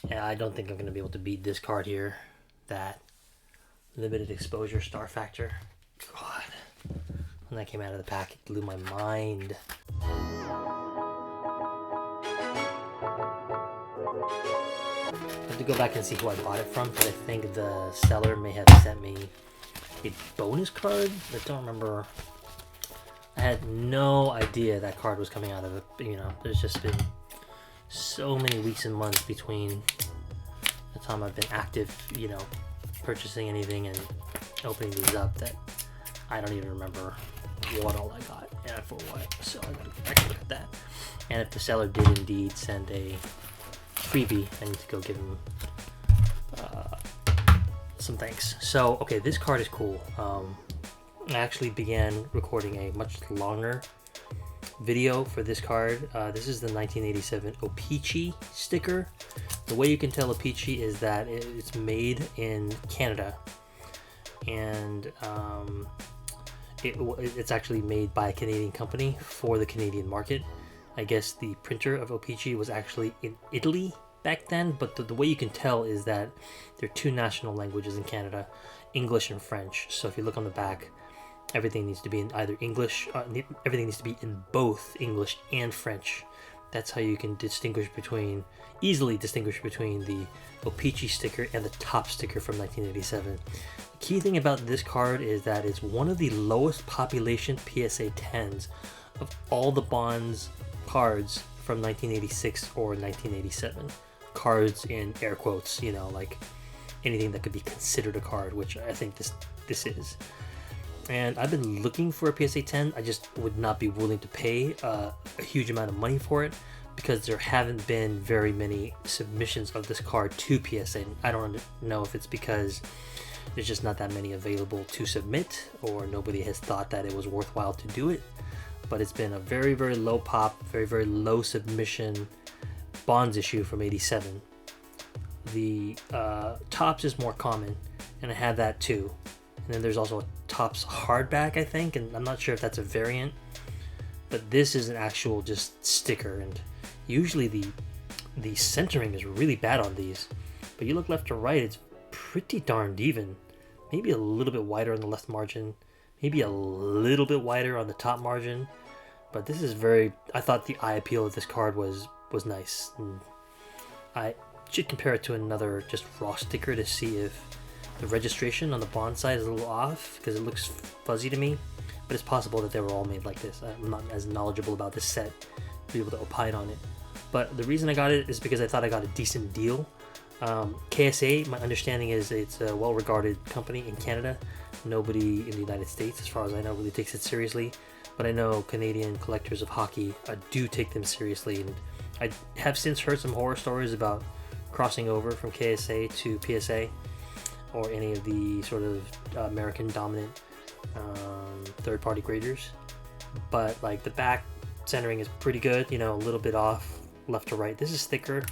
Yeah, I don't think I'm going to be able to beat this card here. That limited exposure star factor. God. When that came out of the pack, it blew my mind. I have to go back and see who I bought it from, because I think the seller may have sent me a bonus card. I don't remember. I had no idea that card was coming out of it. You know, there's just been so many weeks and months between the time I've been active, you know, purchasing anything and opening these up, that I don't even remember what all I got and for what. So I gotta look at that. And if the seller did indeed send a freebie, I need to go give him some thanks. So okay, this card is cool. I actually began recording a much longer video for this card. This is the 1987 O-Pee-Chee sticker. The way you can tell O-Pee-Chee is that it's made in Canada, and it's actually made by a Canadian company for the Canadian market. I guess the printer of O-Pee-Chee was actually in Italy back then, but the way you can tell is that there are two national languages in Canada, English and French. So if you look on the back, everything needs to be in either English, everything needs to be in both English and French. That's how you can easily distinguish between the O-Pee-Chee sticker and the top sticker from 1987. The key thing about this card is that it's one of the lowest population PSA 10s of all the Bonds cards from 1986 or 1987. Cards in air quotes, you know, like anything that could be considered a card, which I think this is. And I've been looking for a PSA 10. I just would not be willing to pay a huge amount of money for it, because there haven't been very many submissions of this card to PSA. I don't know if it's because there's just not that many available to submit, or nobody has thought that it was worthwhile to do it. But it's been a very, very low pop, very, very low submission Bonds issue from 87. The Topps is more common, and I have that too. And then there's also a Topps hardback, I think, and I'm not sure if that's a variant. But this is an actual just sticker, and usually the centering is really bad on these. But you look left to right, it's pretty darned even. Maybe a little bit wider on the left margin, maybe a little bit wider on the top margin. But this is I thought the eye appeal of this card was nice. And I should compare it to another just raw sticker to see if the registration on the Bond side is a little off, because it looks fuzzy to me. But it's possible that they were all made like this. I'm not as knowledgeable about this set to be able to opine on it. But the reason I got it is because I thought I got a decent deal. KSA, my understanding is it's a well-regarded company in Canada. Nobody in the United States, as far as I know, really takes it seriously. But I know Canadian collectors of hockey do take them seriously. And I have since heard some horror stories about crossing over from KSA to PSA, or any of the sort of American dominant third-party graders. But like the back centering is pretty good, you know, a little bit off left to right. This is thicker,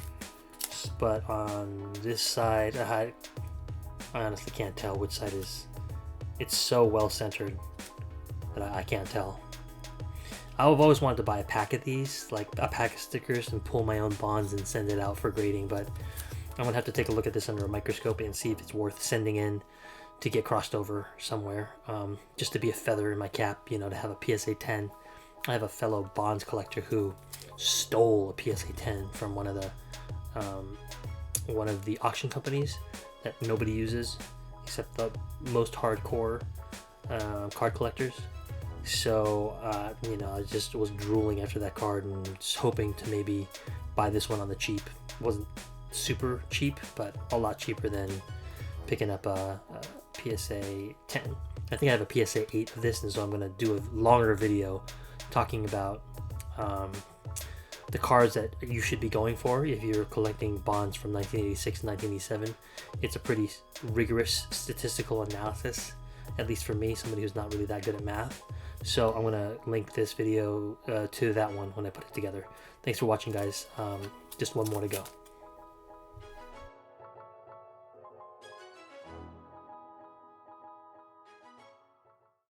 but on this side, I honestly can't tell which side is. It's so well centered that I can't tell. I've always wanted to buy a pack of these, like a pack of stickers, and pull my own Bonds and send it out for grading, but I'm gonna have to take a look at this under a microscope and see if it's worth sending in to get crossed over somewhere, just to be a feather in my cap, you know, to have a PSA 10. I have a fellow Bonds collector who stole a PSA 10 from one of the auction companies that nobody uses except the most hardcore card collectors. So you know, I just was drooling after that card and just hoping to maybe buy this one on the cheap. It wasn't super cheap, but a lot cheaper than picking up a PSA 10. I think I have a PSA 8 of this, and so I'm going to do a longer video talking about the cards that you should be going for if you're collecting Bonds from 1986 and 1987. It's a pretty rigorous statistical analysis, at least for me, somebody who's not really that good at math. So I'm going to link this video to that one when I put it together. Thanks for watching, guys. Just one more to go.